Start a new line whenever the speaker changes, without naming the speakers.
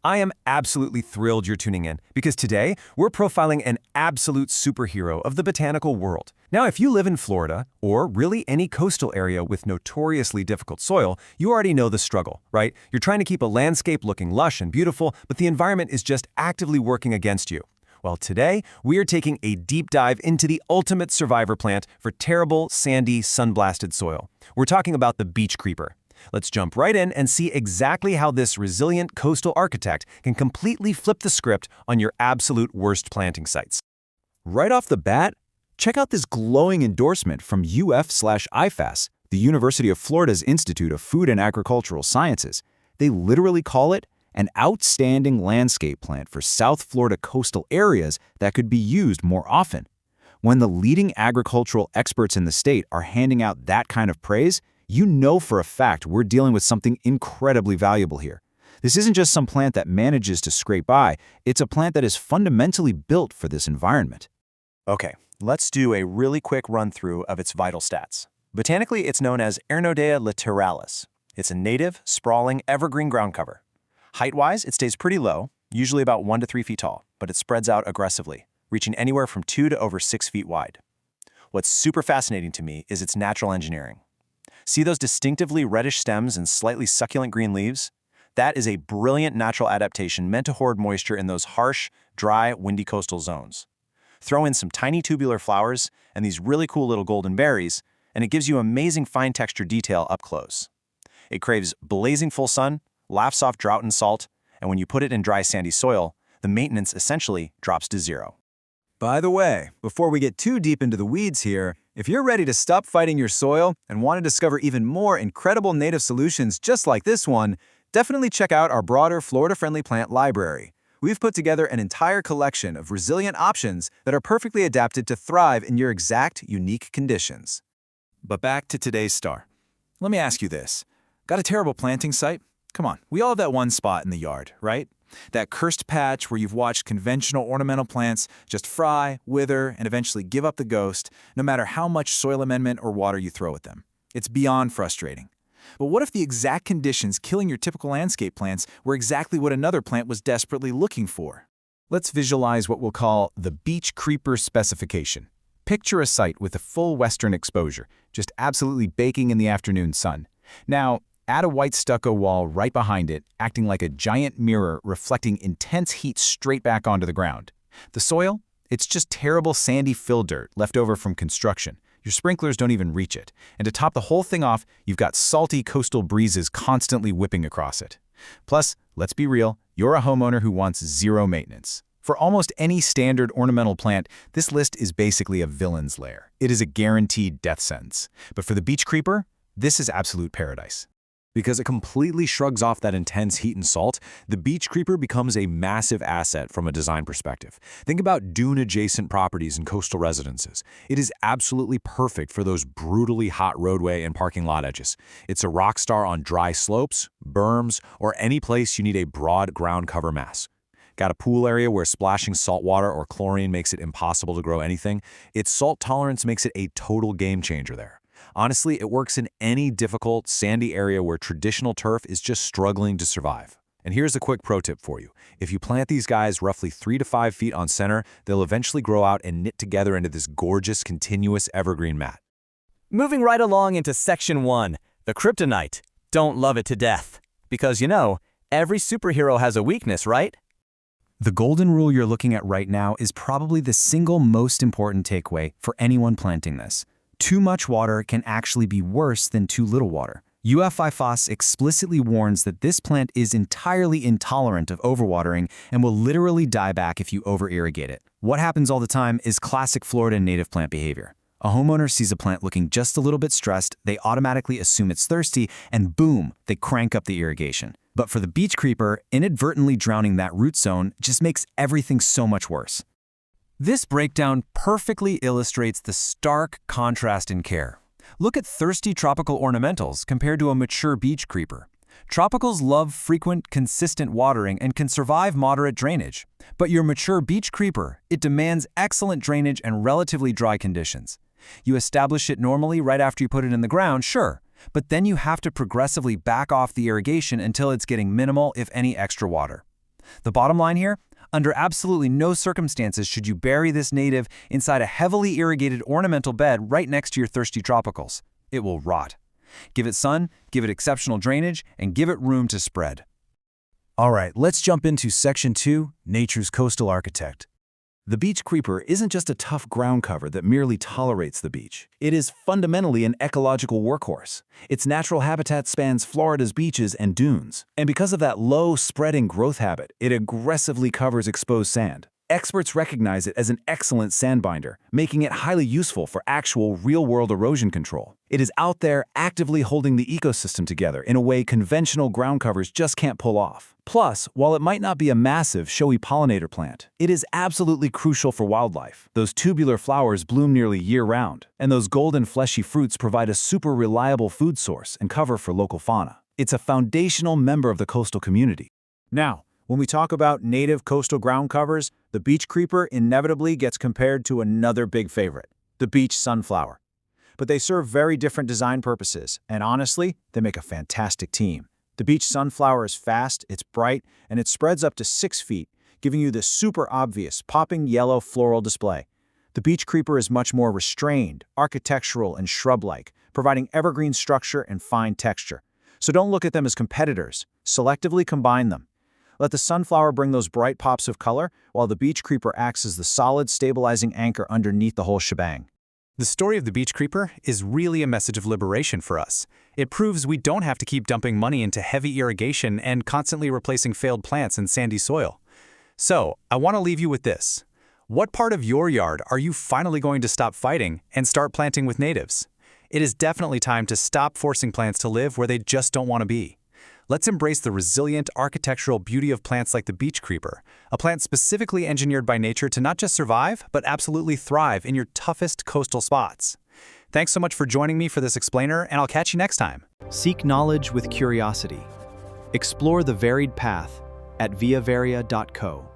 I am absolutely thrilled you're tuning in, because today we're profiling an absolute superhero of the botanical world. Now, if you live in Florida, or really any coastal area with notoriously difficult soil, you already know the struggle, right? You're trying to keep a landscape looking lush and beautiful, but the environment is just actively working against you. Well, today, we are taking a deep dive into the ultimate survivor plant for terrible, sandy, sun-blasted soil. We're talking about the beach creeper. Let's jump right in and see exactly how this resilient coastal architect can completely flip the script on your absolute worst planting sites.
Right off the bat, check out this glowing endorsement from UF/IFAS, the University of Florida's Institute of Food and Agricultural Sciences. They literally call it an outstanding landscape plant for South Florida coastal areas that could be used more often. When the leading agricultural experts in the state are handing out that kind of praise, you know for a fact we're dealing with something incredibly valuable here. This isn't just some plant that manages to scrape by, it's a plant that is fundamentally built for this environment.
Okay, let's do a really quick run-through of its vital stats. Botanically, it's known as Ernodea littoralis. It's a native, sprawling, evergreen ground cover. Height-wise, it stays pretty low, usually about 1 to 3 feet tall, but it spreads out aggressively, reaching anywhere from 2 to over 6 feet wide. What's super fascinating to me is its natural engineering. See those distinctively reddish stems and slightly succulent green leaves? That is a brilliant natural adaptation meant to hoard moisture in those harsh, dry, windy coastal zones. Throw in some tiny tubular flowers and these really cool little golden berries, and it gives you amazing fine texture detail up close. It craves blazing full sun, laughs off drought and salt, and when you put it in dry, sandy soil, the maintenance essentially drops to zero.
By the way, before we get too deep into the weeds here, if you're ready to stop fighting your soil and want to discover even more incredible native solutions just like this one, definitely check out our broader Florida-friendly plant library. We've put together an entire collection of resilient options that are perfectly adapted to thrive in your exact unique conditions. But back to today's star. Let me ask you this. Got a terrible planting site? Come on, we all have that one spot in the yard, right? That cursed patch where you've watched conventional ornamental plants just fry, wither, and eventually give up the ghost, no matter how much soil amendment or water you throw at them. It's beyond frustrating. But what if the exact conditions killing your typical landscape plants were exactly what another plant was desperately looking for? Let's visualize what we'll call the beach creeper specification. Picture a site with a full western exposure, just absolutely baking in the afternoon sun. Now, add a white stucco wall right behind it, acting like a giant mirror reflecting intense heat straight back onto the ground. The soil? It's just terrible sandy fill dirt left over from construction. Your sprinklers don't even reach it. And to top the whole thing off, you've got salty coastal breezes constantly whipping across it. Plus, let's be real, you're a homeowner who wants zero maintenance. For almost any standard ornamental plant, this list is basically a villain's lair. It is a guaranteed death sentence. But for the beach creeper, this is absolute paradise.
Because it completely shrugs off that intense heat and salt, the beach creeper becomes a massive asset from a design perspective. Think about dune-adjacent properties and coastal residences. It is absolutely perfect for those brutally hot roadway and parking lot edges. It's a rock star on dry slopes, berms, or any place you need a broad ground cover mass. Got a pool area where splashing salt water or chlorine makes it impossible to grow anything? Its salt tolerance makes it a total game changer there. Honestly, it works in any difficult, sandy area where traditional turf is just struggling to survive. And here's a quick pro tip for you. If you plant these guys roughly 3 to 5 feet on center, they'll eventually grow out and knit together into this gorgeous, continuous evergreen mat.
Moving right along into Section 1, the kryptonite. Don't love it to death. Because, you know, every superhero has a weakness, right?
The golden rule you're looking at right now is probably the single most important takeaway for anyone planting this. Too much water can actually be worse than too little water. UF/IFAS explicitly warns that this plant is entirely intolerant of overwatering and will literally die back if you over-irrigate it. What happens all the time is classic Florida native plant behavior. A homeowner sees a plant looking just a little bit stressed, they automatically assume it's thirsty, and boom, they crank up the irrigation. But for the beach creeper, inadvertently drowning that root zone just makes everything so much worse. This breakdown perfectly illustrates the stark contrast in care. Look at thirsty tropical ornamentals compared to a mature beach creeper. Tropicals love frequent, consistent watering and can survive moderate drainage. But your mature beach creeper, it demands excellent drainage and relatively dry conditions. You establish it normally right after you put it in the ground, sure, but then you have to progressively back off the irrigation until it's getting minimal, if any, extra water. The bottom line here? Under absolutely no circumstances should you bury this native inside a heavily irrigated ornamental bed right next to your thirsty tropicals. It will rot. Give it sun, give it exceptional drainage, and give it room to spread.
All right, let's jump into Section 2, Nature's Coastal Architect. The beach creeper isn't just a tough ground cover that merely tolerates the beach. It is fundamentally an ecological workhorse. Its natural habitat spans Florida's beaches and dunes. And because of that low, spreading growth habit, it aggressively covers exposed sand. Experts recognize it as an excellent sand binder, making it highly useful for actual real-world erosion control. It is out there actively holding the ecosystem together in a way conventional ground covers just can't pull off. Plus, while it might not be a massive, showy pollinator plant, it is absolutely crucial for wildlife. Those tubular flowers bloom nearly year-round, and those golden fleshy fruits provide a super reliable food source and cover for local fauna. It's a foundational member of the coastal community.
Now, when we talk about native coastal ground covers, the beach creeper inevitably gets compared to another big favorite, the beach sunflower. But they serve very different design purposes, and honestly, they make a fantastic team. The beach sunflower is fast, it's bright, and it spreads up to 6 feet, giving you this super obvious, popping yellow floral display. The beach creeper is much more restrained, architectural, and shrub-like, providing evergreen structure and fine texture. So don't look at them as competitors. Selectively combine them. Let the sunflower bring those bright pops of color, while the beach creeper acts as the solid, stabilizing anchor underneath the whole shebang.
The story of the beach creeper is really a message of liberation for us. It proves we don't have to keep dumping money into heavy irrigation and constantly replacing failed plants in sandy soil. So, I want to leave you with this. What part of your yard are you finally going to stop fighting and start planting with natives? It is definitely time to stop forcing plants to live where they just don't want to be. Let's embrace the resilient architectural beauty of plants like the beach creeper, a plant specifically engineered by nature to not just survive, but absolutely thrive in your toughest coastal spots. Thanks so much for joining me for this explainer, and I'll catch you next time.
Seek knowledge with curiosity. Explore the varied path at viavaria.co.